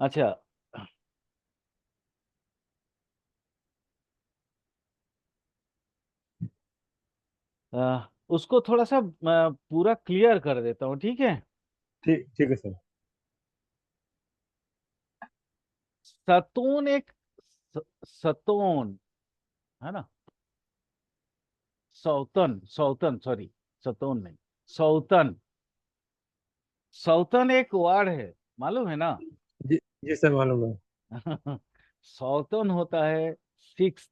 अच्छा, उसको थोड़ा सा पूरा क्लियर कर देता हूँ, ठीक है। ठीक ठीक है सर। सतून एक सतोन है ना। सौतन, सौतन, सॉरी, सतोन नहीं, सौतन। सौतन एक वर्ड है, मालूम है ना। जी जी सर, मालूम है। सौतन होता है सिक्स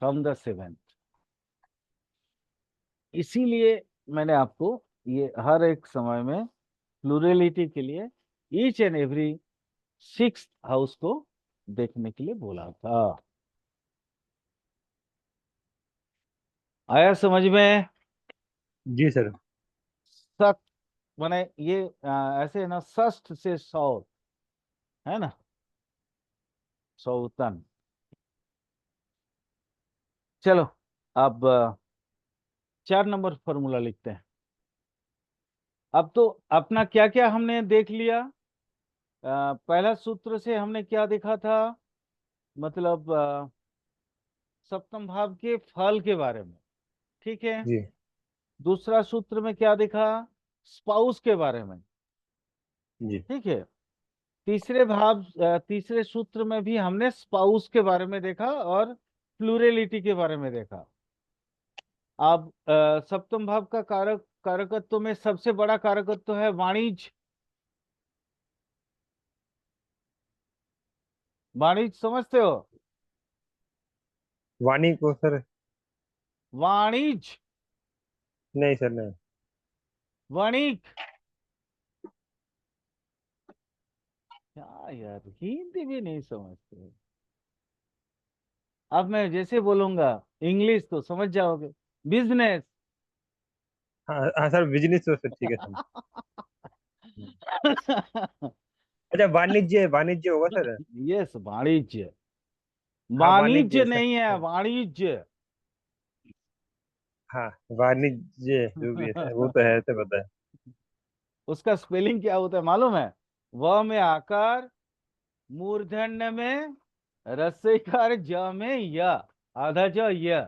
फ्रॉम द सेवेंथ। इसीलिए मैंने आपको ये हर एक समय में प्लूरलिटी के लिए each and every six house को देखने के लिए बोला था। आया समझ में। जी सर। सत माने ये ऐसे है ना, षष्ठ से सौ, है ना, सौतन। चलो, अब 4 नंबर फॉर्मूला लिखते हैं। अब तो अपना क्या क्या हमने देख लिया। पहला सूत्र से हमने क्या देखा था, मतलब सप्तम भाव के फल के बारे में, ठीक है। जी दूसरा सूत्र में क्या देखा, स्पाउस के बारे में, जी। ठीक है। तीसरे सूत्र में भी हमने स्पाउस के बारे में देखा और प्लूरलिटी के बारे में देखा। अब सप्तम भाव का कारकत्व में सबसे बड़ा कारकत्व है वाणिज्य। वाणिज्य समझते हो। वाणी को सर। वाणिज्य, नहीं सर, नहीं। वणिक। क्या यार, हिंदी भी नहीं समझते। अब मैं जैसे बोलूंगा इंग्लिश तो समझ जाओगे। बिजनेस। हाँ हाँ सर, बिजनेस तो सर ठीक है सर। अच्छा, वाणिज्य वाणिज्य होगा सर। यस, वाणिज्य। हाँ, वाणिज्य वाणिज्य सर। नहीं है, हाँ वाणिज्य। हाँ, वाणिज्य जो भी है सर, वो तो है सर, पता है। उसका स्पेलिंग क्या होता है मालूम है। व में आकार, मूर्धन्य में रस्यकार, ज में य, आधा ज य।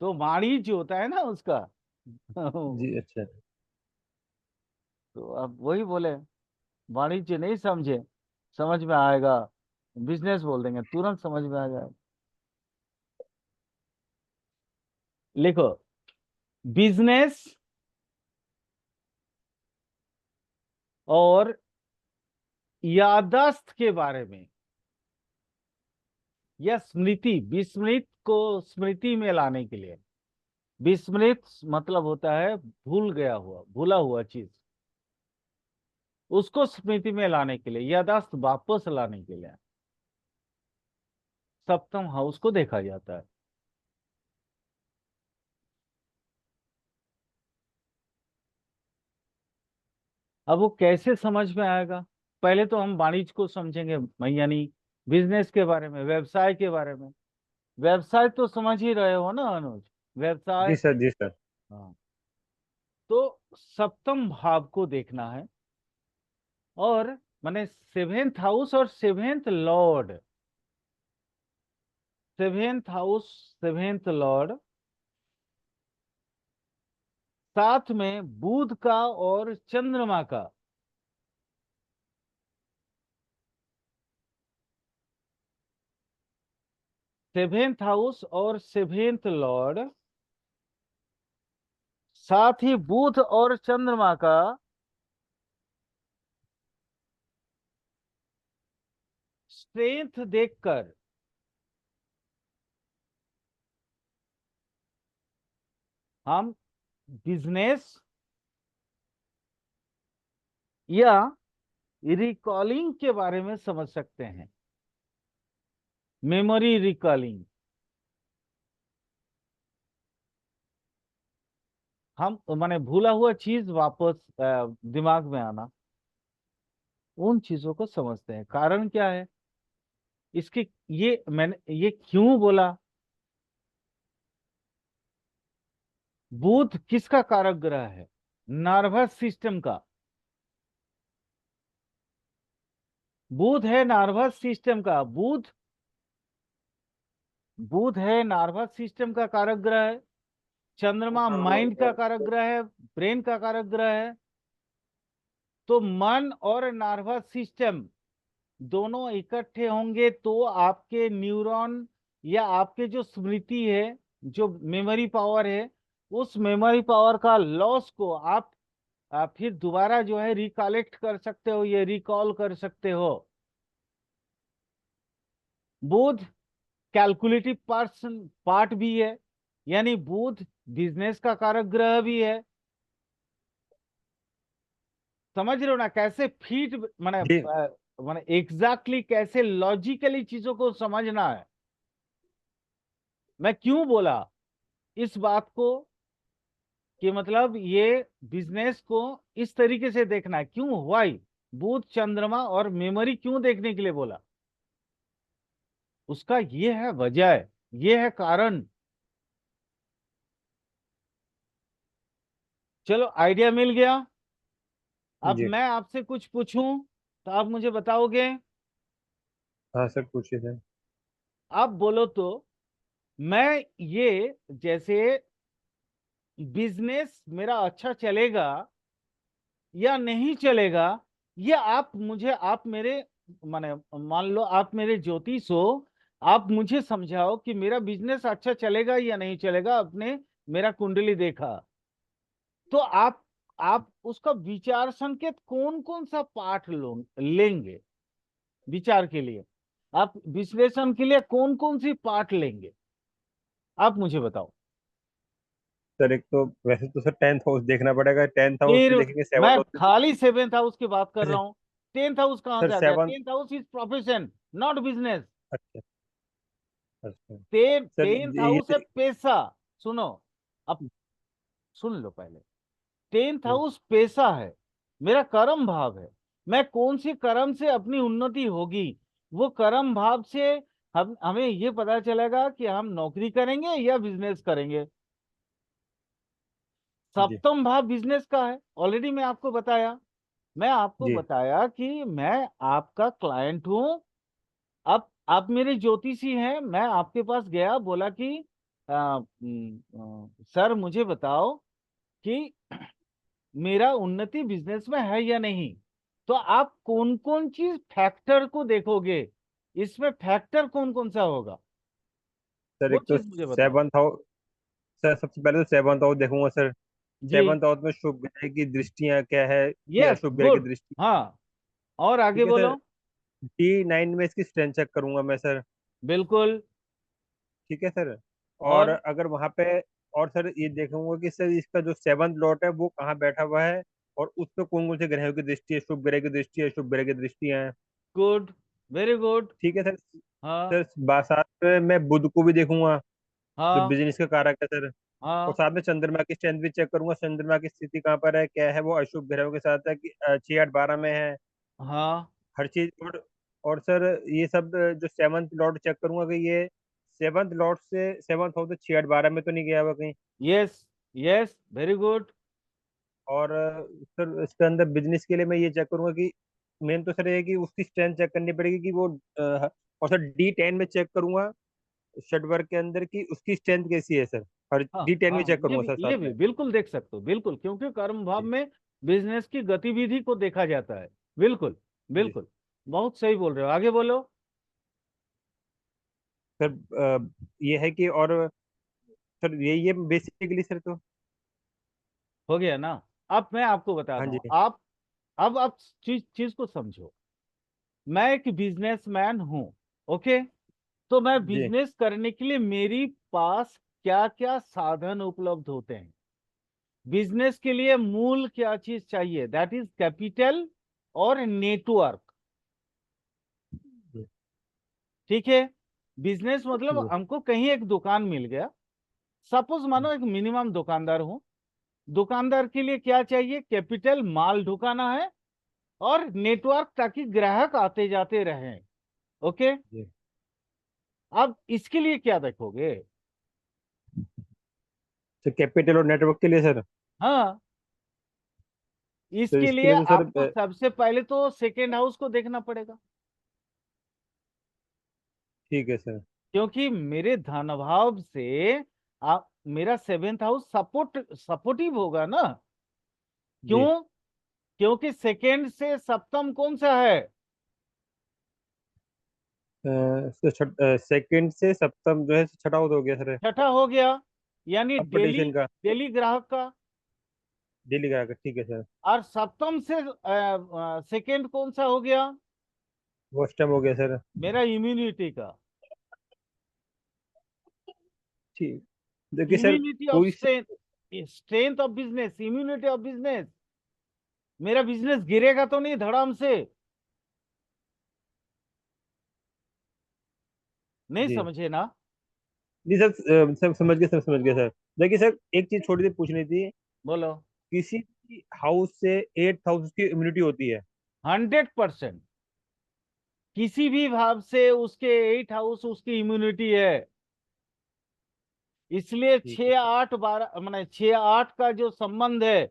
तो वाणिज्य होता है ना उसका। जी तो अच्छा। अब वही बोले, वाणिज्य नहीं समझे, समझ में आएगा, बिजनेस बोल देंगे तुरंत समझ में आ जाएगा। लिखो, बिजनेस और याददाश्त के बारे में, या स्मृति, विस्मृत को स्मृति में लाने के लिए। विस्मृत मतलब होता है भूल गया हुआ, भूला हुआ चीज, उसको स्मृति में लाने के लिए, याददाश्त वापस लाने के लिए सप्तम हाउस को देखा जाता है। अब वो कैसे समझ में आएगा। पहले तो हम वाणिज्य को समझेंगे, यानी बिजनेस के बारे में, व्यवसाय के बारे में। व्यवसाय तो समझ ही रहे हो ना अनुज, जी व्यवसाय। सर, जी सर। हाँ, तो सप्तम भाव को देखना है। और माने सेवेंथ हाउस और seventh Lord, seventh house, seventh Lord, साथ में बुध का और चंद्रमा का। सेवेंथ हाउस और सेवेंथ लॉर्ड, साथ ही बुध और चंद्रमा का स्ट्रेंथ देखकर हम बिजनेस या रिकॉलिंग के बारे में समझ सकते हैं। मेमोरी रिकॉलिंग, हम माने भूला हुआ चीज वापस दिमाग में आना, उन चीजों को समझते हैं। कारण क्या है इसके, ये मैंने ये क्यों बोला। बुध किसका कारक ग्रह है, नर्वस सिस्टम का। बुध है नर्वस सिस्टम का, बुध, बुध है नर्वस सिस्टम का कारक ग्रह है। चंद्रमा हाँ माइंड का कारक ग्रह है, ब्रेन का कारक ग्रह है। तो मन और नर्वस सिस्टम दोनों इकट्ठे होंगे तो आपके न्यूरॉन या आपके जो स्मृति है, जो मेमोरी पावर है, उस मेमोरी पावर का लॉस को आप फिर दोबारा जो है रिकलेक्ट कर सकते हो, ये रिकॉल कर सकते हो। बुध कैलकुलेटिव पर्सन पार्ट भी है, यानी बुध बिजनेस का कारक ग्रह भी है। समझ रहे हो ना कैसे फिट, माने जी माने एग्जैक्टली कैसे लॉजिकली चीजों को समझना है। मैं क्यों बोला इस बात को कि मतलब ये बिजनेस को इस तरीके से देखना है, क्यों, वाई, बुध चंद्रमा और मेमोरी क्यों देखने के लिए बोला, उसका ये है वजह, ये है कारण। चलो आइडिया मिल गया। अब जी। मैं आपसे कुछ पूछूं तो आप मुझे बताओगे। हाँ सर पूछिए सर। आप बोलो तो मैं ये, जैसे बिजनेस मेरा अच्छा चलेगा या नहीं चलेगा, ये आप मुझे, आप मेरे, माने मान लो आप मेरे ज्योतिष हो, आप मुझे समझाओ कि मेरा बिजनेस अच्छा चलेगा या नहीं चलेगा। आपने मेरा कुंडली देखा तो आप उसका विचार संकेत कौन कौन सा पाठ लो लेंगे विचार के लिए, आप विश्लेषण के लिए कौन कौन सी पाठ लेंगे, आप मुझे बताओ। सर एक तो वैसे तो सर 10th हाउस देखना पड़ेगा, 10th हाउस फिर भी देखेंगे, मैं 7th हाउस भी खाली देखेंगे। सेवेंथ हाउस की बात कर रहा हूं। टेंथ हाउस कहां सर से आ गया? 7th। Tenth house is profession, not business. अच्छा। अच्छा। सर टेंथ हाउस है ये पेशा। सुनो, अब सुन लो पहले। टेंथ हाउस पेशा है, मेरा कर्म भाव है। मैं कौन सी कर्म से अपनी उन्नति होगी, वो कर्म भाव से हम हमें ये पता चलेगा कि हम नौकरी करेंगे या बिजनेस करेंगे। जी सप्तम भाव बिजनेस का है, ऑलरेडी मैं आपको बताया। मैं आपको जी बताया कि मैं आपका क्लाइंट हूं। अब आप मेरे ज्योतिषी हैं, मैं आपके पास गया, बोला कि सर मुझे बताओ कि मेरा उन्नति बिजनेस में है या नहीं। तो आप कौन कौन चीज फैक्टर को देखोगे, इसमें फैक्टर कौन कौन सा होगा, सर वो एक तो चीज मुझे बताओ। 7th house. सर सबसे पहले तो 7th हाउस देखूंगा सर। जी। 7th हाउस में शुभ ग्रह की दृष्टियां क्या है, कि यस, अशुभ ग्रह की गुड। दृष्टि। हाँ, और आगे ठीक है सर। बोलो। D9 में इसकी स्ट्रेंथ चेक करूंगा मैं सर। बिल्कुल। ठीक है सर। और और अगर वहां पे, और सर ये देखूंगा कि सर इसका जो 7th लॉट है वो कहाँ बैठा हुआ है, और उस पर कौन कौन से ग्रहों की दृष्टि है, शुभ ग्रह की दृष्टि है, शुभ ग्रह की दृष्टियां हैं। Good, very good. ठीक है सर। हाँ सर साथ में मैं बुध को भी देखूंगा, जो हाँ बिजनेस का कारक है सर। और हाँ साथ में चंद्रमा की स्ट्रेंथ भी चेक करूंगा, चंद्रमा की स्थिति कहाँ पर है, क्या है, वो अशुभ ग्रहों के साथ है कि 6 8 12 में है, हाँ। हर चीज। और सर ये सब जो 7th लॉर्ड चेक करूंगा कि ये 7th लॉर्ड से 7th हाउस से 6 8 12 में तो नहीं गया हुआ कहीं। Yes, yes, very good. और सर इसके अंदर बिजनेस के लिए मैं ये चेक करूंगा कि मेन तो सर ये है कि उसकी स्ट्रेंथ चेक करनी पड़ेगी कि वो और सर D10 में चेक करूंगा षड वर्ग के अंदर की उसकी स्ट्रेंथ कैसी है सर। और हाँ D10 भी हाँ, चेक करूंगा सर ये साथ भी में। बिल्कुल देख सकते हो, बिल्कुल, क्योंकि कर्म भाव जी। में बिजनेस की गतिविधि को देखा जाता है। बिल्कुल, जी बिल्कुल। बहुत सही बोल रहे हो, आगे बोलो। सर ये है कि, और सर ये बेसिकली सर तो। हो गया ना? अब मैं आपको हाँ बताता जी। हूँ, आप, अब आप चीज चीज को समझो। मैं एक बिजनेसमैन हूँ, ओके। तो मैं जी बिजनेस करने के लिए मेरी पास क्या क्या साधन उपलब्ध होते हैं। बिजनेस के लिए मूल क्या चीज चाहिए, दैट इज कैपिटल और नेटवर्क। जी ठीक है। बिजनेस मतलब जी हमको कहीं एक दुकान मिल गया, सपोज मानो एक मिनिमम दुकानदार हूं। दुकानदार के लिए क्या चाहिए? कैपिटल, माल ढुकाना है, और नेटवर्क ताकि ग्राहक आते जाते रहें। ओके। जी। अब इसके लिए क्या देखोगे? सर कैपिटल और नेटवर्क के लिए सर। हाँ, तो इसके इसके लिए लिए तो सर आपको सबसे पहले तो सेकेंड हाउस को देखना पड़ेगा। ठीक है सर। क्योंकि मेरे धन भाव से आप मेरा सेवेंथ हाउस सपोर्टिव होगा ना। जी। क्यों? क्योंकि सेकेंड से सप्तम कौन सा है? सेकंड से सप्तम जो है छठा हो, तो हो गया सर। छठा हो गया, यानी अपर डेली डिवीजन का। डेली ग्राहक का। डेली का, ठीक है सर। और सप्तम से सेकेंड कौन सा हो गया? वो टाइम हो गया सर। मेरा इम्यूनिटी का। ठीक। देखिए सर, इम्यूनिटी ऑफ कोई strength, strength of business, immunity of business. मेरा बिजनेस गिरेगा तो नहीं धड़ाम से? नहीं जी। समझे ना? जी सर, सब समझ गए, सब समझ गए सर। देखिए सर, एक चीज छोटी सी पूछनी थी। बोलो। किसी भी हाउस से 8 हाउस की इम्यूनिटी होती है? 100%। किसी भी भाव से उसके 8 हाउस उसकी इम्यूनिटी है। इसलिए ठीक है छह सर। आठ बारह माने छह आठ का जो संबंध है,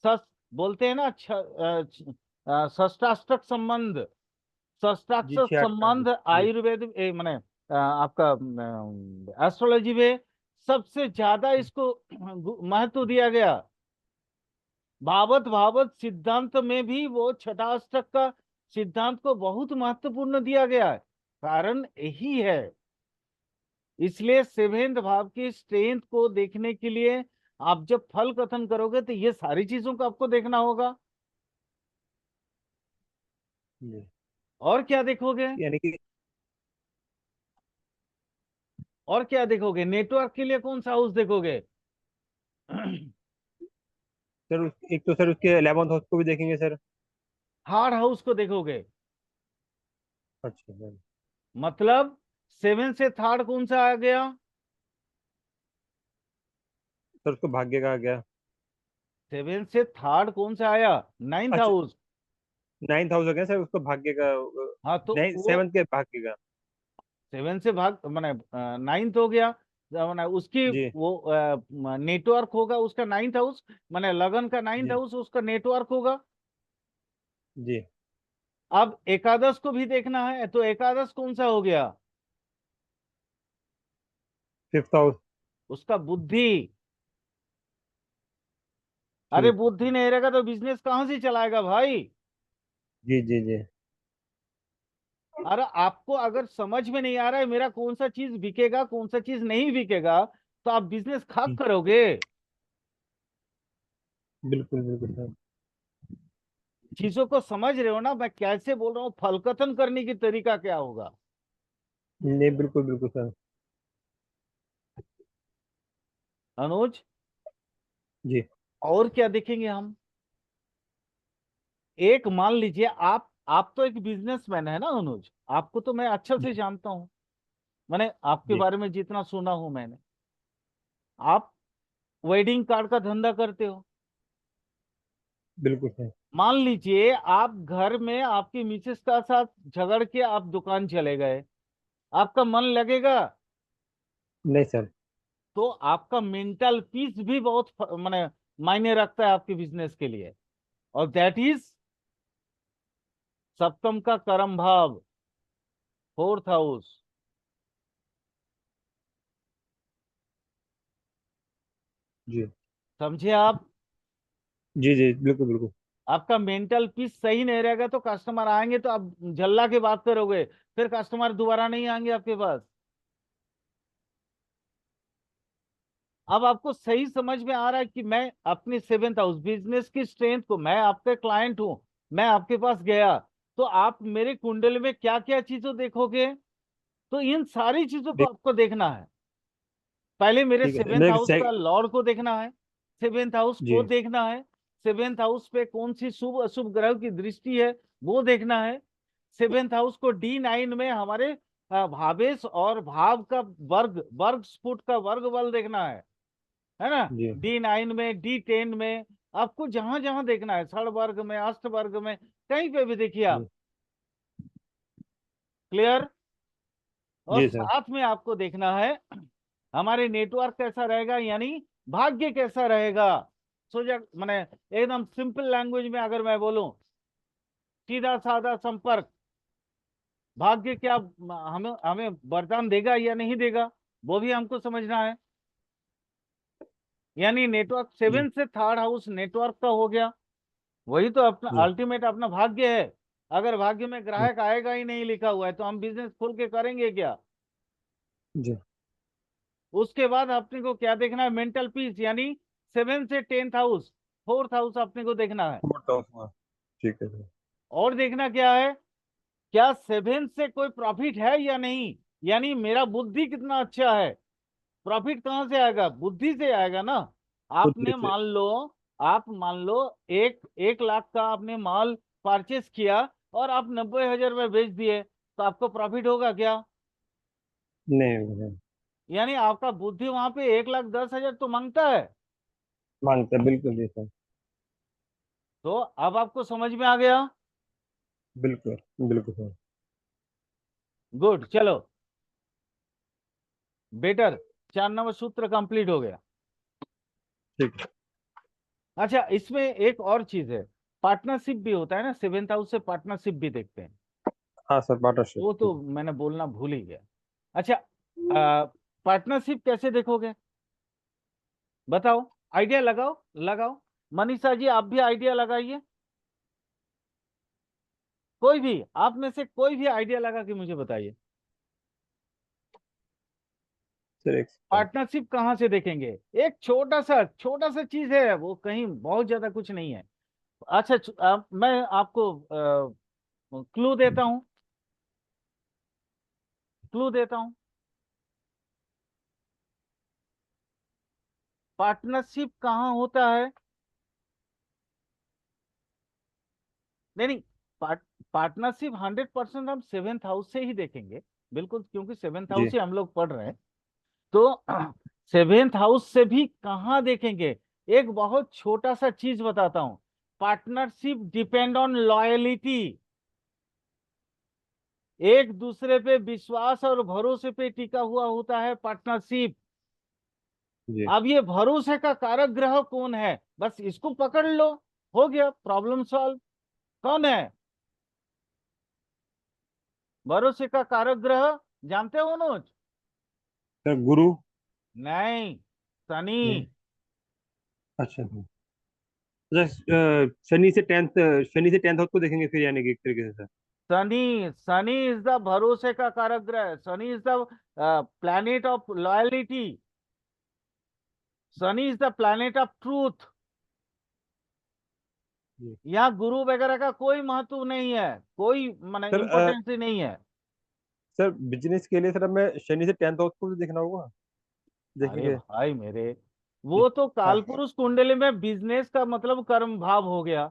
सस बोलते हैं ना, षष्टाष्टक संबंध। जी, षष्टाक्षर 6 8 का, संबंध जी। आयुर्वेद माने आपका एस्ट्रोलॉजी में सबसे ज्यादा इसको महत्व दिया गया। भावत भावत सिद्धांत में भी वो छठाष्टक का सिद्धांत को बहुत महत्वपूर्ण दिया गया है। कारण यही है। इसलिए सेवेंथ भाव की स्ट्रेंथ को देखने के लिए आप जब फल कथन करोगे तो ये सारी चीजों को आपको देखना होगा। जी। और क्या देखोगे? यानी कि और क्या देखोगे? नेटवर्क के लिए कौन सा हाउस देखोगे? सर, एक तो सर उसके 11th हाउस को भी देखेंगे सर। हार्ड हाउस को देखोगे। अच्छा सर। मतलब सेवन से थर्ड कौन सा आ गया? सर उसको भाग्य का आ गया। सेवन से थर्ड कौन सा आया? नाइन्थ अच्छा, हाउस। 9th हाउस हो गया सर, उसको भाग्य का। हाँ तो नहीं, वो 7th के भाग्य का। सेवन से भाग माने नाइन्थ हो गया। माने उसकी जी। वो नेटवर्क होगा उसका नाइन्थ हाउस। माने लगन का नाइन्थ जी। हाउस उसका नेटवर्क होगा। जी। अब एकादश को भी देखना है, तो एकादश कौन सा हो गया? 5th house. उसका बुद्धि। अरे ठीक। बुद्धि नहीं रहेगा तो बिजनेस कहां से चलाएगा भाई? जी। जी। जी। अरे आपको अगर समझ में नहीं आ रहा है मेरा कौन सा चीज बिकेगा कौन सा चीज नहीं बिकेगा, तो आप बिजनेस खाक करोगे। बिल्कुल बिल्कुल सर। चीजों को समझ रहे हो ना मैं कैसे बोल रहा हूँ? फलकथन करने की तरीका क्या होगा? नहीं, बिल्कुल बिल्कुल सर। अनुज, जी। और क्या देखेंगे हम? एक मान लीजिए आप तो एक बिजनेसमैन है ना अनुज। आपको तो मैं अच्छा जी। से जानता हूँ। मैंने आपके जी। बारे में जितना सुना हूं मैंने। आप वेडिंग कार्ड का धंधा करते हो। बिल्कुल सर। मान लीजिए आप घर में आपकी मिसेस का साथ झगड़ के आप दुकान चले गए, आपका मन लगेगा? नहीं सर। तो आपका मेंटल पीस भी बहुत माने मायने रखता है आपके बिजनेस के लिए। और दैट इज सप्तम का कर्म भाव, फोर्थ हाउस। जी। समझे आप? जी। जी, बिल्कुल बिल्कुल। आपका मेंटल पीस सही नहीं रहेगा तो कस्टमर आएंगे तो आप जल्ला के बात करोगे, फिर कस्टमर दोबारा नहीं आएंगे आपके पास। अब आपको सही समझ में आ रहा है कि मैं अपनी सेवेंथ हाउस बिजनेस की स्ट्रेंथ को, मैं आपके क्लाइंट हूं, मैं आपके पास गया, तो आप मेरे कुंडल में क्या क्या चीजों देखोगे? तो इन सारी चीजों को देख। आपको देखना है। पहले मेरे ठीक है सर, सेवेंथ हाउस का लॉर्ड को देखना है। सेवेंथ हाउस को जी। देखना है। सेवेंथ हाउस पे कौन सी शुभ अशुभ ग्रह की दृष्टि है वो देखना है। सेवेंथ हाउस को D9 में हमारे भावेश और भाव का वर्ग वर्ग स्फुट का वर्ग बल देखना है ना? जी। D9 में, D10 में, आपको जहां जहां देखना है, षड वर्ग में, अष्ट वर्ग में, कहीं पे भी देखिए आप। जी। क्लियर? और जी सर। साथ में आपको देखना है हमारे नेटवर्क कैसा रहेगा, यानी भाग्य कैसा रहेगा। सोचा मैंने एकदम सिंपल लैंग्वेज में अगर मैं बोलूं, सीधा साधा संपर्क, भाग्य क्या हमें हमें वरदान देगा या नहीं देगा, वो भी हमको समझना है। यानी नेटवर्क जी। 7 से थर्ड हाउस नेटवर्क का हो गया, वही तो अपना जी। अल्टीमेट अपना भाग्य है। अगर भाग्य में जी। ग्राहक आएगा ही नहीं लिखा हुआ है तो हम बिजनेस खोल के करेंगे क्या। जी। उसके बाद अपने को क्या देखना है, मेंटल पीस, यानी 7 से 10th हाउस, 4th हाउस अपने को देखना है। मोटा हुआ। ठीक है सर। और देखना क्या है, क्या 7 से कोई प्रॉफिट है या नहीं, यानी मेरा बुद्धि कितना अच्छा है। प्रॉफिट कहाँ से आएगा, बुद्धि से आएगा ना। बुद्धि आपने से। मान लो, आप मान लो 1 लाख का आपने माल परचेस किया और आप 90,000 में बेच दिए, तो आपको प्रॉफिट होगा क्या। नहीं नहीं, यानी आपका बुद्धि वहां पे 1,10,000 तो मांगता है। मांगता है, बिल्कुल जी सर। तो अब आपको समझ में आ गया। बिल्कुल। बिल्कुल सर। गुड, चलो बेटर, 4 नंबर सूत्र कंप्लीट हो गया। ठीक है। अच्छा, इसमें एक और चीज है, पार्टनरशिप भी होता है ना, 7th हाउस से पार्टनरशिप भी देखते हैं। हाँ सर, पार्टनरशिप। वो तो मैंने बोलना भूल ही गया। अच्छा, पार्टनरशिप कैसे देखोगे, बताओ, आइडिया लगाओ, लगाओ। मनीषा जी आप भी आइडिया लगाइए, कोई भी आप में से कोई भी आइडिया लगा के मुझे बताइए। सर एक सेकंड। पार्टनरशिप कहाँ से देखेंगे, एक छोटा सा चीज है, वो कहीं बहुत ज्यादा कुछ नहीं है। अच्छा, मैं आपको क्लू देता हूँ, क्लू देता हूँ। पार्टनरशिप कहाँ होता है, नहीं नहीं, पार्टनरशिप 100% हम 7th हाउस से ही देखेंगे, बिल्कुल, क्योंकि 7th जी। हाउस ही हम लोग पढ़ रहे हैं। तो 7th हाउस से भी कहाँ देखेंगे, एक बहुत छोटा सा चीज बताता हूं। पार्टनरशिप डिपेंड ऑन लॉयलिटी, एक दूसरे पे विश्वास और भरोसे पे टिका हुआ होता है पार्टनरशिप। जी। अब ये भरोसे का कारक ग्रह कौन है, बस इसको पकड़ लो, हो गया प्रॉब्लम सॉल्व। कौन है भरोसे का कारक ग्रह, जानते हो मनोज। सर गुरु। नहीं, शनि। नहीं। अच्छा सर। अच्छा, शनि से टेंथ हाउस को देखेंगे फिर, यानी कि एक तरीके से sir. Shani, Shani is the भरोसे का कारक ग्रह, Shani is the planet of loyalty, Shani is the planet of truth. जी। यहाँ गुरु वगैरह का कोई महत्व नहीं है, कोई माने सर इंपॉर्टेंस ही नहीं है। सर बिजनेस के लिए सर हमें शनि से टेंथ हाउस को भी देखना होगा। अरे देखेंगे। भाई मेरे, जी। वो तो हाँ। कालपुरुष कुंडली में बिजनेस का मतलब कर्म भाव हो गया।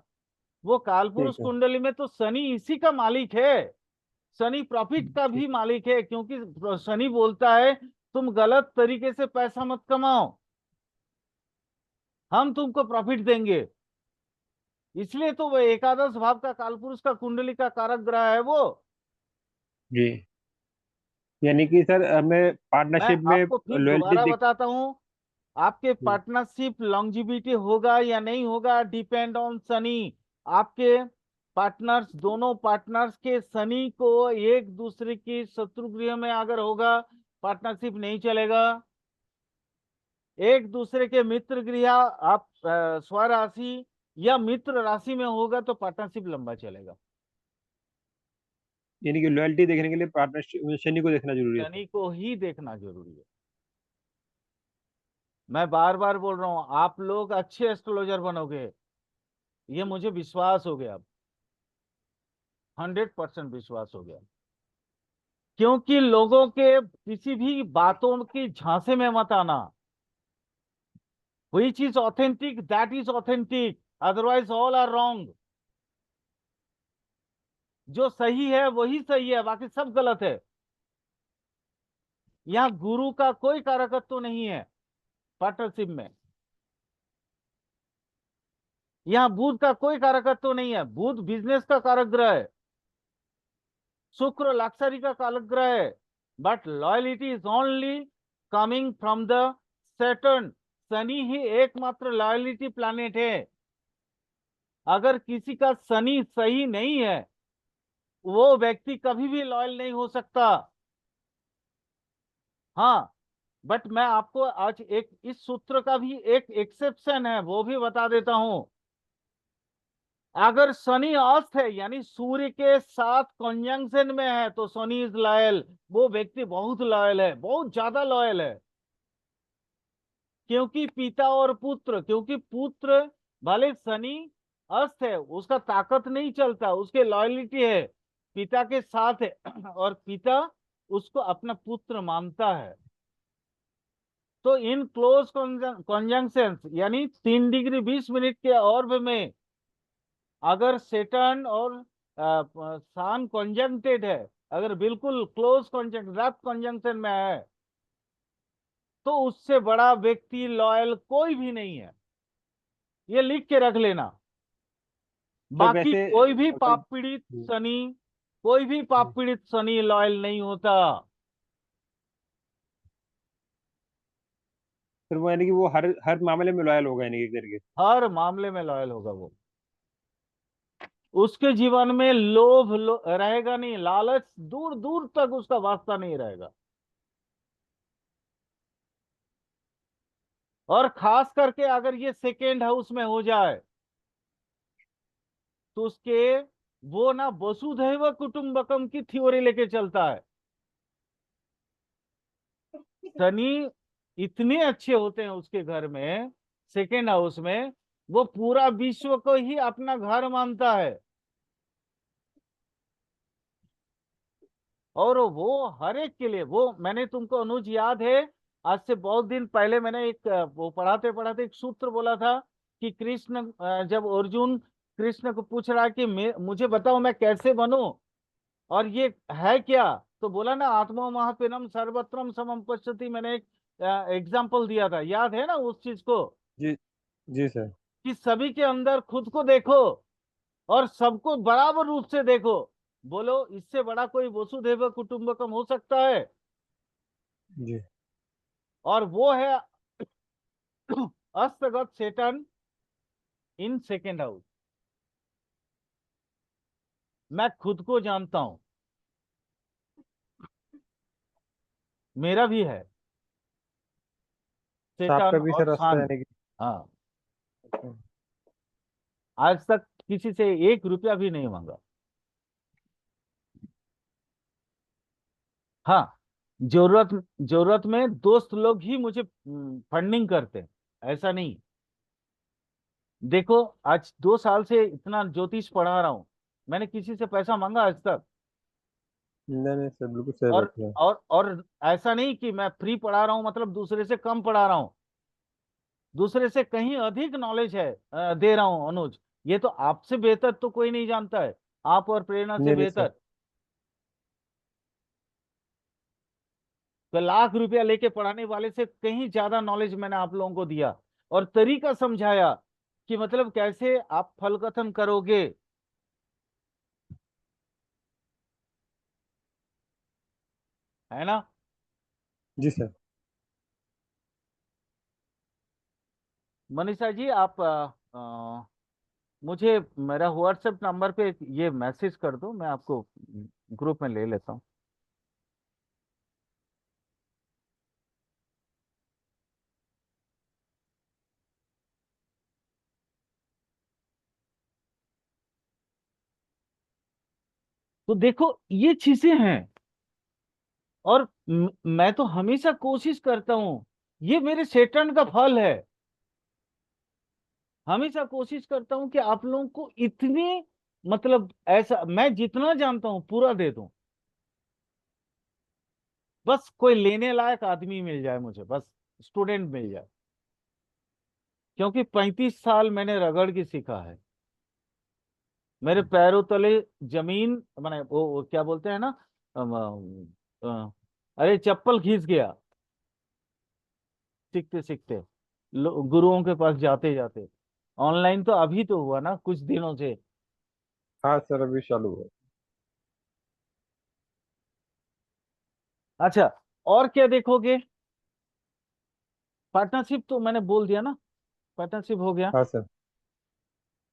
वो कालपुरुष ठीक है। कुंडली में तो शनि इसी का मालिक है, शनि प्रॉफिट का ठीक। भी मालिक है, क्योंकि शनि बोलता है तुम गलत तरीके से पैसा मत कमाओ, हम तुमको प्रॉफिट देंगे। इसलिए तो वो एकादश भाव का कालपुरुष का कुंडली का कारक ग्रह है वो। जी। यानी कि सर हमें मैं पार्टनरशिप में आपको फिर लॉयल्टी दोबारा देख। बताता हूं, आपके जी। पार्टनरशिप लॉन्जिविटी होगा या नहीं होगा डिपेंड ऑन शनि। आपके पार्टनर्स, दोनों पार्टनर्स के शनि को एक दूसरे की शत्रु गृह में अगर होगा, पार्टनरशिप नहीं चलेगा। एक दूसरे के मित्र गृह, आप स्वराशि या मित्र राशि में होगा तो पार्टनरशिप लंबा चलेगा। यानी कि लॉयल्टी देखने के लिए पार्टनरशिप शनि को देखना जरूरी है सर। शनि को ही देखना जरूरी है। मैं बार बार बोल रहा हूं, आप लोग अच्छे एस्ट्रोलॉजर बनोगे, ये मुझे विश्वास हो गया, 100% विश्वास हो गया। क्योंकि लोगों के किसी भी बातों की झांसे में मत आना। Which is authentic that is authentic, otherwise all are wrong. जो सही है वही सही है, बाकी सब गलत है। यहाँ गुरु का कोई कारकत्व तो नहीं है पार्टनरशिप में। यहाँ बुध का कोई कारकत्व तो नहीं है, बुध बिजनेस का कारक ग्रह है, शुक्र लक्सरी का कारक ग्रह है। But loyalty is only coming from the Saturn. Shani ही एकमात्र लॉयलिटी प्लैनेट है। अगर किसी का शनि सही नहीं है वो व्यक्ति कभी भी लॉयल नहीं हो सकता। हाँ, बट मैं आपको आज एक इस सूत्र का भी एक एक्सेप्शन है, वो भी बता देता हूं। अगर शनि अस्त है यानी सूर्य के साथ कंजंक्शन में है तो शनि इज लॉयल। वो व्यक्ति बहुत लॉयल है, बहुत ज्यादा लॉयल है। क्योंकि पिता और पुत्र, क्योंकि पुत्र भले शनि अस्त है, उसका ताकत नहीं चलता, उसके लॉयलिटी है, पिता के साथ है और पिता उसको अपना पुत्र मानता है। तो इन क्लोज कंजंक्शन यानी 3 डिग्री 20 मिनट के ऑर्ब में अगर सेटर्न और सान कॉन्जंक्टेड है, अगर बिल्कुल क्लोज कॉन्जंक्ट रैप कॉन्जंक्शन में है, तो उससे बड़ा व्यक्ति लॉयल कोई भी नहीं है। ये लिख के रख लेना। सर बाकी वैसे कोई भी अगर पाप पीड़ित शनि, कोई भी पाप पीड़ित शनि लॉयल नहीं होता। फिर वो यानी कि वो हर हर मामले में लॉयल होगा यानी कि करके। हर मामले में लॉयल होगा वो। उसके जीवन में रहेगा नहीं, लालच दूर दूर तक उसका वास्ता नहीं रहेगा। और खास करके अगर ये सेकेंड हाउस में हो जाए तो उसके, वो ना वसुधैव कुटुंबकम की थ्योरी लेके चलता है। शनि इतने अच्छे होते हैं उसके घर में, सेकेंड हाउस में, वो पूरा विश्व को ही अपना घर मानता है। और वो हर एक के लिए, वो मैंने तुमको अनुज याद है, आज से बहुत दिन पहले मैंने एक वो पढ़ाते पढ़ाते एक सूत्र बोला था कि कृष्ण जब अर्जुन कृष्ण को पूछ रहा है कि मुझे बताओ मैं कैसे बनूं, और ये है क्या, तो बोला ना आत्मा महापिनम सर्वत्रम समम पश्यति। मैंने एक एग्जाम्पल दिया था, याद है ना उस चीज को, जी जी सर। कि सभी के अंदर खुद को देखो और सबको बराबर रूप से देखो। बोलो इससे बड़ा कोई वसुधैव कुटुंबकम हो सकता है? जी और वो है अस्तगत सेटन इन सेकेंड हाउस। मैं खुद को जानता हूं, मेरा भी है तो आपका सेटन भी और सर रास्ता सान। यानी कि। हाँ, अच्छा। आज तक किसी से 1 रुपया भी नहीं मांगा। हाँ, जरूरत जरूरत में दोस्त लोग ही मुझे फंडिंग करते हैं, ऐसा नहीं। देखो, आज 2 साल से इतना ज्योतिष पढ़ा रहा हूं, मैंने किसी से पैसा मांगा आज तक? नहीं नहीं सर, बिल्कुल सही और बात है। और ऐसा नहीं कि मैं फ्री पढ़ा रहा हूं मतलब दूसरे से कम पढ़ा रहा हूं, दूसरे से कहीं अधिक नॉलेज है दे रहा हूं अनुज। ये तो आपसे बेहतर तो कोई नहीं जानता है, आप और प्रेरणा से नहीं नहीं सर। बेहतर। तो लाख रुपया लेके पढ़ाने वाले से कहीं ज्यादा नॉलेज मैंने आप लोगों को दिया, और तरीका समझाया कि मतलब कैसे आप फल कथन करोगे, है ना? जी सर। मनीषा जी, आप मुझे मेरा व्हाट्सएप नंबर पे ये मैसेज कर दो, मैं आपको ग्रुप में ले लेता हूँ। तो देखो ये चीजें हैं। और मैं तो हमेशा कोशिश करता हूं, ये मेरे सेटन का फल है। हमेशा कोशिश करता हूं कि आप लोगों को इतनी, मतलब ऐसा मैं जितना जानता हूं पूरा दे दूं। बस कोई लेने लायक आदमी मिल जाए मुझे, बस स्टूडेंट मिल जाए। क्योंकि 35 साल मैंने रगड़ के सीखा है, मेरे पैरों तले जमीन, माने वो क्या बोलते हैं ना, अरे चप्पल खींच गया सीखते सीखते, गुरुओं के पास जाते जाते। ऑनलाइन तो अभी तो हुआ ना कुछ दिनों से। हाँ सर, अभी चालू है। अच्छा, और क्या देखोगे? पार्टनरशिप तो मैंने बोल दिया ना, पार्टनरशिप हो गया। हाँ सर।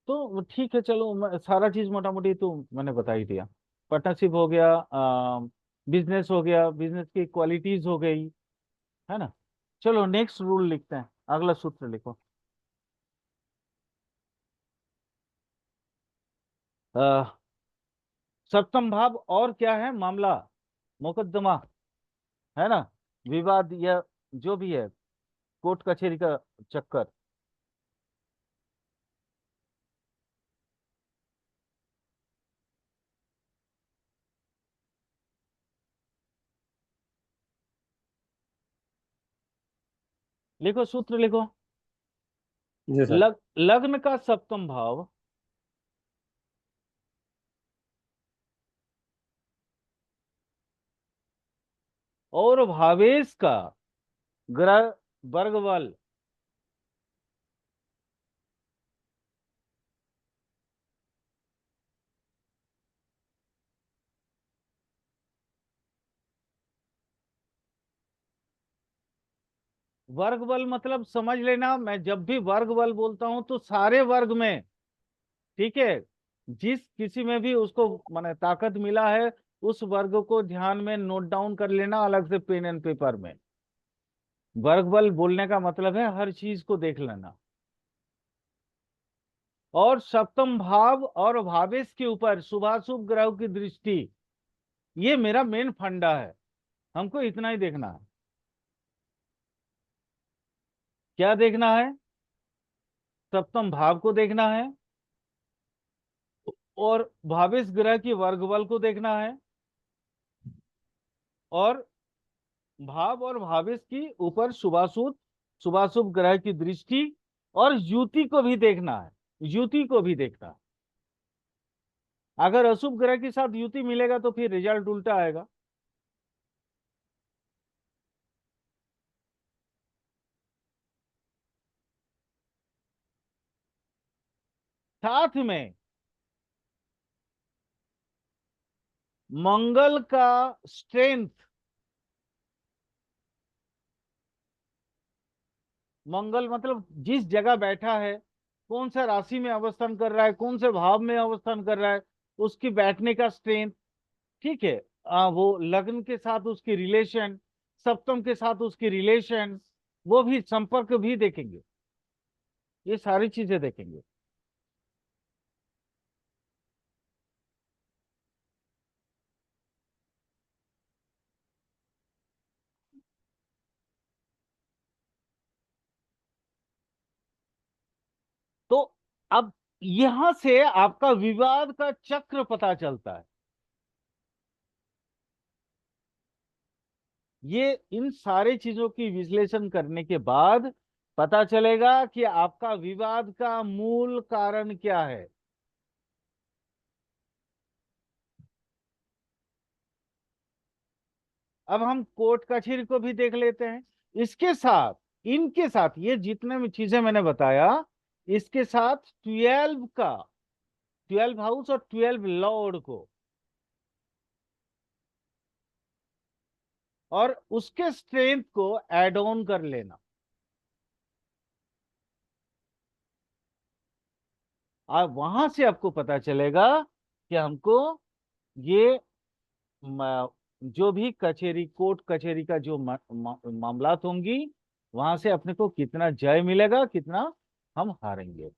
तो ठीक है, चलो सारा चीज मोटा मोटी तो मैंने बता ही दिया। पार्टनरशिप हो गया, बिजनेस हो गया, बिजनेस की क्वालिटीज हो गई, है ना। चलो नेक्स्ट रूल लिखते हैं, अगला सूत्र लिखो। अ, सप्तम भाव और क्या है? मामला, मुकदमा, है ना, विवाद, या जो भी है, कोर्ट कचहरी का चक्कर। लिखो, सूत्र लिखो। जी सर। लग्न का सप्तम भाव और भावेश का ग्रह वर्ग बल, वर्ग बल मतलब समझ लेना, मैं जब भी वर्ग बल बोलता हूं तो सारे वर्ग में, ठीक है, जिस किसी में भी उसको माने ताकत मिला है, उस वर्ग को ध्यान में नोट डाउन कर लेना अलग से पेन एंड पेपर में। वर्ग बल बोलने का मतलब है हर चीज को देख लेना। और सप्तम भाव और भावेश के ऊपर शुभाशुभ ग्रह की दृष्टि, ये मेरा मेन फंडा है, हमको इतना ही देखना है। क्या देखना है? सप्तम भाव को देखना है, और भावेश ग्रह की वर्ग बल को देखना है, और भाव और भावेश की ऊपर शुभाशुभ शुभाशुभ ग्रह की दृष्टि, और युति को भी देखना है, युति को भी देखना है। अगर अशुभ ग्रह के साथ युति मिलेगा तो फिर रिजल्ट उल्टा आएगा। साथ में मंगल का स्ट्रेंथ, मंगल मतलब जिस जगह बैठा है, कौन सा राशि में अवस्थान कर रहा है, कौन से भाव में अवस्थान कर रहा है, उसकी बैठने का स्ट्रेंथ, ठीक है। वो लग्न के साथ उसकी रिलेशन, सप्तम के साथ उसकी रिलेशन, वो भी संपर्क भी देखेंगे, ये सारी चीजें देखेंगे। तो अब यहां से आपका विवाद का चक्र पता चलता है। ये इन सारी चीजों की विश्लेषण करने के बाद पता चलेगा कि आपका विवाद का मूल कारण क्या है। अब हम कोर्ट कचहरी को भी देख लेते हैं, इसके साथ, इनके साथ, ये जितने भी चीजें मैंने बताया, इसके साथ 12 का, 12 हाउस और 12 लॉर्ड को, और उसके स्ट्रेंथ को एड ऑन कर लेना। अब वहां से आपको पता चलेगा कि हमको ये जो भी कचहरी, कोर्ट कचहरी का जो मामलात होंगी, वहां से अपने को कितना जय मिलेगा, कितना हम हारेंगे।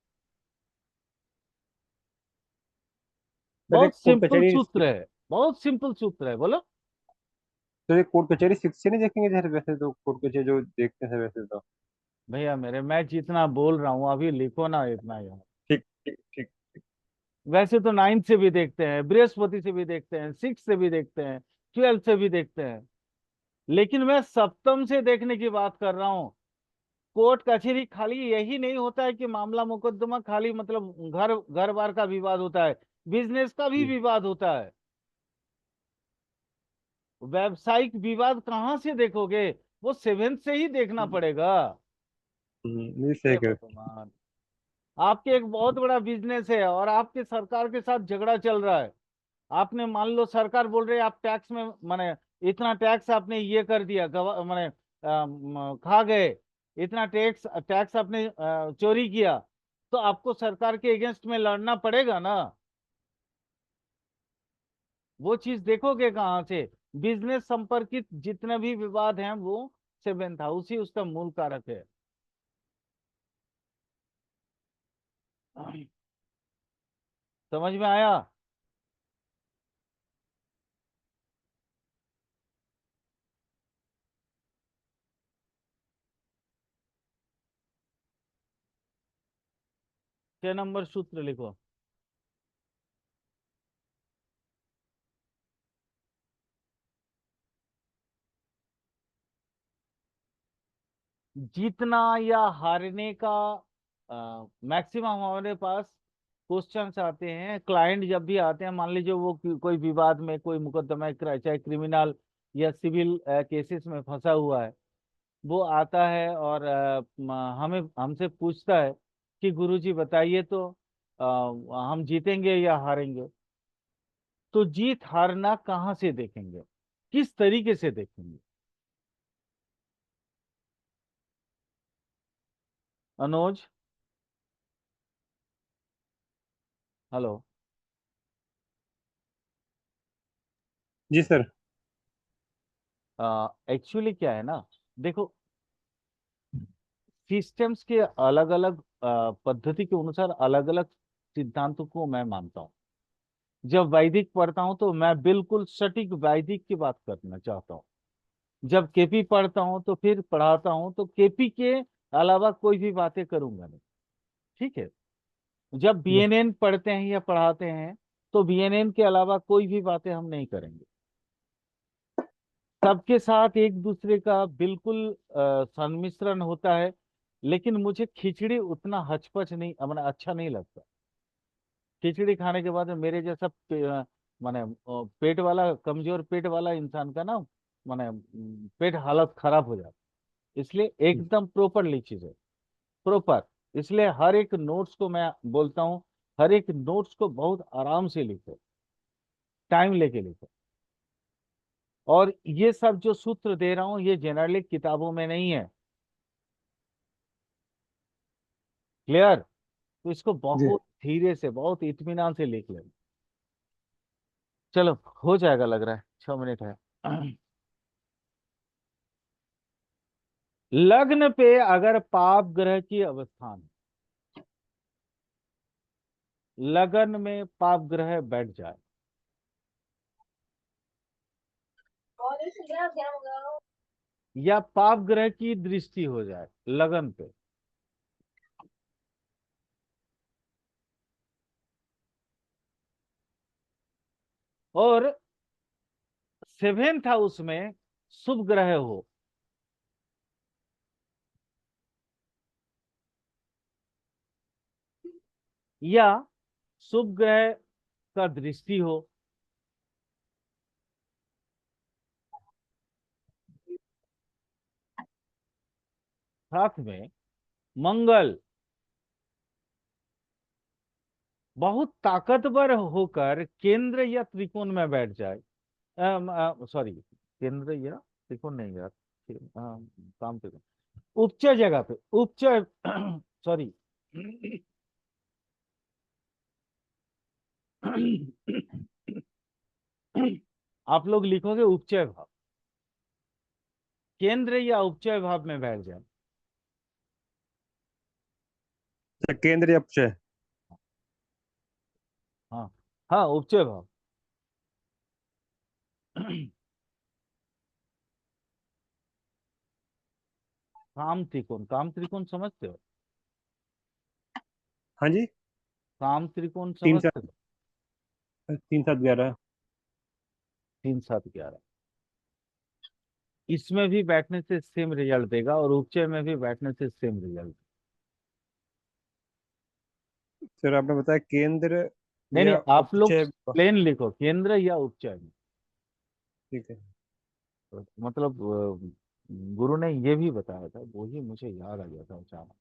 सर बहुत एक कोर्ट सिंपल कचहरी, सूत्र है, बहुत सिंपल सूत्र है, बोलो। तो ये कोर्ट कचहरी सिक्स से नहीं देखेंगे सर? वैसे तो कोर्ट कचहरी जो देखते हैं वैसे तो। भैया मेरे, मैं जितना बोल रहा हूँ अभी लिखो ना इतना यार। ठीक ठीक ठीक। वैसे तो 9 से भी देखते हैं, बृहस्पति से भी देखते हैं, 6 से भी देखते हैं, 12 से भी देखते हैं, लेकिन मैं सप्तम से देखने की बात कर रहा हूँ। कोर्ट कचहरी खाली यही नहीं होता है कि मामला मुकदमा खाली मतलब घर घर बार का विवाद होता है, बिजनेस का भी जी। विवाद होता है। व्यावसायिक विवाद कहाँ से देखोगे? वो 7 से ही देखना पड़ेगा। नहीं सही हे कह। भगवान, आपके एक बहुत बड़ा बिजनेस है और आपके सरकार के साथ झगड़ा चल रहा है। आपने मान लो सरकार बोल रही है आप टैक्स में माने इतना टैक्स आपने ये कर दिया, माने खा गए, इतना टैक्स टैक्स आपने चोरी किया, तो आपको सरकार के अगेंस्ट में लड़ना पड़ेगा ना। वो चीज देखोगे कहाँ से? बिजनेस संपर्कित जितने भी विवाद हैं वो सेवेंथ हाउस ही उसका मूल कारक है। समझ में आया? छह नंबर सूत्र लिखो। जीतना या हारने का मैक्सिमम हमारे पास क्वेश्चंस आते हैं। क्लाइंट जब भी आते हैं, मान लीजिए वो कोई विवाद में, कोई मुकदमा चाहे क्रिमिनल या सिविल केसेस में फंसा हुआ है, वो आता है और हमें हमसे पूछता है कि गुरुजी बताइए तो हम जीतेंगे या हारेंगे। तो जीत हारना कहाँ से देखेंगे, किस तरीके से देखेंगे? अनुज, हेलो। जी सर। एक्चुअली क्या है ना, देखो, सिस्टम्स के अलग अलग पद्धति के अनुसार अलग अलग सिद्धांतों को मैं मानता हूँ। जब वैदिक पढ़ता हूँ तो मैं बिल्कुल सटीक वैदिक की बात करना चाहता हूँ। जब केपी पढ़ता हूँ तो फिर पढ़ाता हूँ तो केपी के अलावा कोई भी बातें करूंगा नहीं। ठीक है? जब बीएनएन पढ़ते हैं या पढ़ाते हैं तो बीएनएन के अलावा कोई भी बातें हम नहीं करेंगे। सबके साथ एक दूसरे का बिल्कुल सम्मिश्रण होता है। लेकिन मुझे खिचड़ी उतना हचपच नहीं, मैंने अच्छा नहीं लगता। खिचड़ी खाने के बाद मेरे जैसा माने पेट वाला, कमजोर पेट वाला इंसान का ना, माने पेट हालत खराब हो जाता। इसलिए एकदम प्रॉपरली चीजें, प्रॉपर। इसलिए हर एक नोट्स को मैं बोलता हूँ, हर एक नोट्स को बहुत आराम से लिखो, टाइम लेके लिखो। और ये सब जो सूत्र दे रहा हूँ ये जेनरली किताबों में नहीं है। क्लियर? तो इसको जी। बहुत धीरे से, बहुत इत्मीनान से लिख लेना। चलो, हो जाएगा लग रहा है, 6 मिनट है। लग्न पे अगर पाप ग्रह की अवस्थान, लगन में पाप ग्रह बैठ जाए या पाप ग्रह की दृष्टि हो जाए लगन पे, और सेवेंथ हाउस में शुभ ग्रह हो, या शुभ ग्रह का दृष्टि हो, साथ में मंगल बहुत ताकतवर होकर केंद्र या त्रिकोण में बैठ जाए। सॉरी, केंद्र या त्रिकोण नहीं यार, काम त्रिकोण, उपचय जगह पे, उपचय सॉरी, आप लोग लिखोगे उपचय भाव, केंद्र या उपचय भाव में बैठ जाए। सर केंद्रीय अपचय। हाँ, हाँ, उपचय भाव। काम त्रिकोण, काम त्रिकोण समझते हो? हाँ जी। काम त्रिकोण तीन समझते सात हो? 3 7 11। 3 7 11, इसमें भी बैठने से सेम रिजल्ट देगा और उपचय में भी बैठने से सेम रिजल्ट। सर आपने बताया केंद्र नहीं नहीं, या आप लोग उपचय। प्लेन लिखो, केंद्र या उपचय में। ठीक है। तो मतलब गुरु ने ये भी बताया था, वो ही मुझे याद आ गया था अचानक,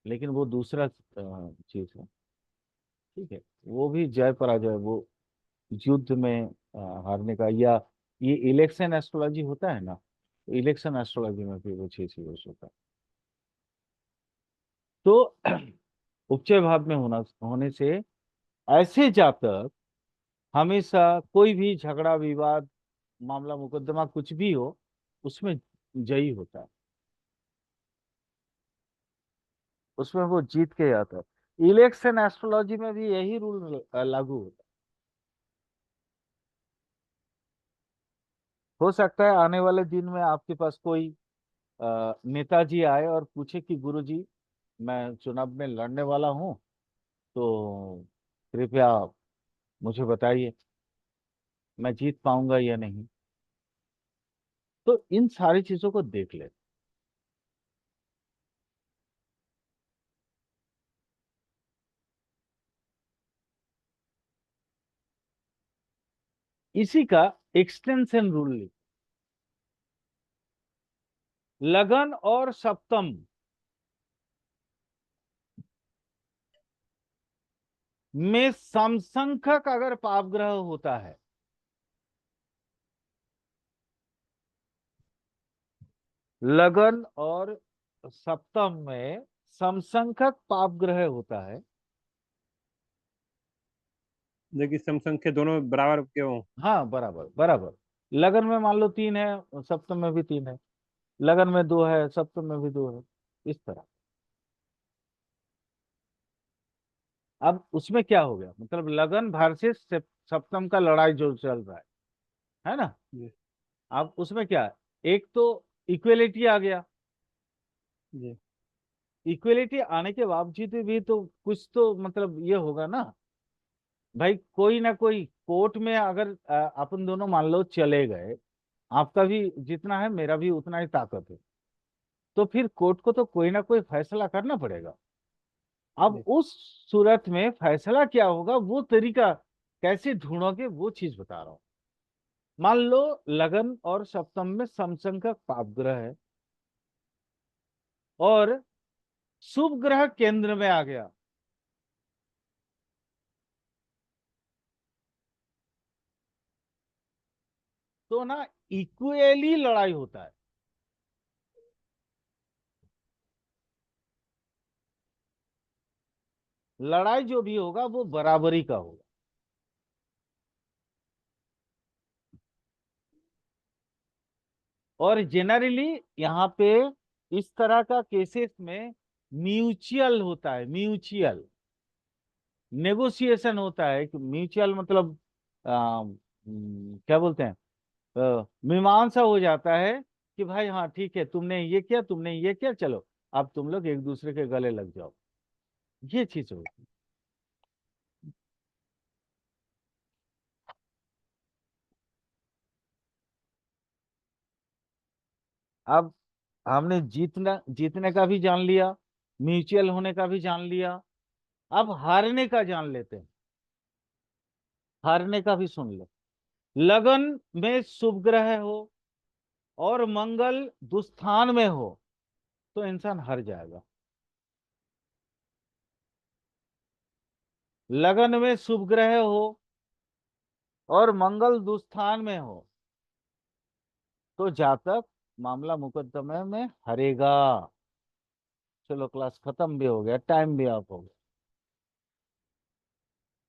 लेकिन वो दूसरा चीज है। ठीक है? वो भी जय पराजय, वो युद्ध में हारने का, या ये इलेक्शन एस्ट्रोलॉजी होता है ना, इलेक्शन एस्ट्रोलॉजी में भी वो चीज यूज होता है। तो उपचय भाव में होने से ऐसे जातक हमेशा कोई भी झगड़ा विवाद, मामला मुकदमा कुछ भी हो, उसमें जयी होता है, उसमें वो जीत के आता है। इलेक्शन एस्ट्रोलॉजी में भी यही रूल लागू होता है। हो सकता है आने वाले दिन में आपके पास कोई नेताजी आए और पूछे कि गुरुजी, मैं चुनाव में लड़ने वाला हूँ, तो कृपया मुझे बताइए मैं जीत पाऊंगा या नहीं। तो इन सारी चीजों को देख ले। इसी का एक्सटेंशन रूल लिख। लगन और सप्तम में समसंख्यक अगर पापग्रह होता है, लगन और सप्तम में समसंख्यक पापग्रह होता है। देखिए समसंख्य दोनों बराबर के हों। हाँ, बराबर बराबर। लगन में मान लो 3 है, सप्तम में भी 3 है। लगन में 2 है, सप्तम में भी 2 है। इस तरह। अब उसमें क्या हो गया, मतलब लगन वर्सेस सप्तम का लड़ाई जो चल रहा है ना। जी। अब उसमें क्या है, एक तो इक्वेलिटी आ गया। जी। इक्वेलिटी आने के बावजूद भी तो कुछ तो मतलब ये होगा ना भाई, कोई ना कोई कोर्ट में अगर अपन दोनों मान लो चले गए, आपका भी जितना है मेरा भी उतना ही ताकत है, तो फिर कोर्ट को तो कोई ना कोई फैसला करना पड़ेगा। अब जी। उस सूरत में फैसला क्या होगा, वो तरीका कैसे ढूंढोगे, वो चीज बता रहा हूं। मान लो लगन और सप्तम में समसंख्यक पाप ग्रह है और शुभ ग्रह केंद्र में आ गया, तो ना इक्वली लड़ाई होता है। लड़ाई जो भी होगा वो बराबरी का होगा। और जेनरली यहाँ पे इस तरह का केसेस में म्यूचुअल होता है, म्यूचुअल नेगोशिएशन होता है। कि म्यूचुअल मतलब क्या बोलते हैं, मीमांसा हो जाता है कि भाई हाँ ठीक है, तुमने ये किया, तुमने ये किया, चलो अब तुम लोग एक दूसरे के गले लग जाओ। ये चीज होती है। अब हमने जीतना जीतने का भी जान लिया, म्यूचुअल होने का भी जान लिया। अब हारने का जान लेते हैं। हारने का भी सुन लो। लगन में शुभ ग्रह हो और मंगल दुस्थान में हो, तो इंसान हार जाएगा। लगन में शुभ ग्रह हो और मंगल दुस्थान में हो, तो जातक मामला मुकदमे में हारेगा। चलो क्लास खत्म भी हो गया, टाइम भी आप हो गया।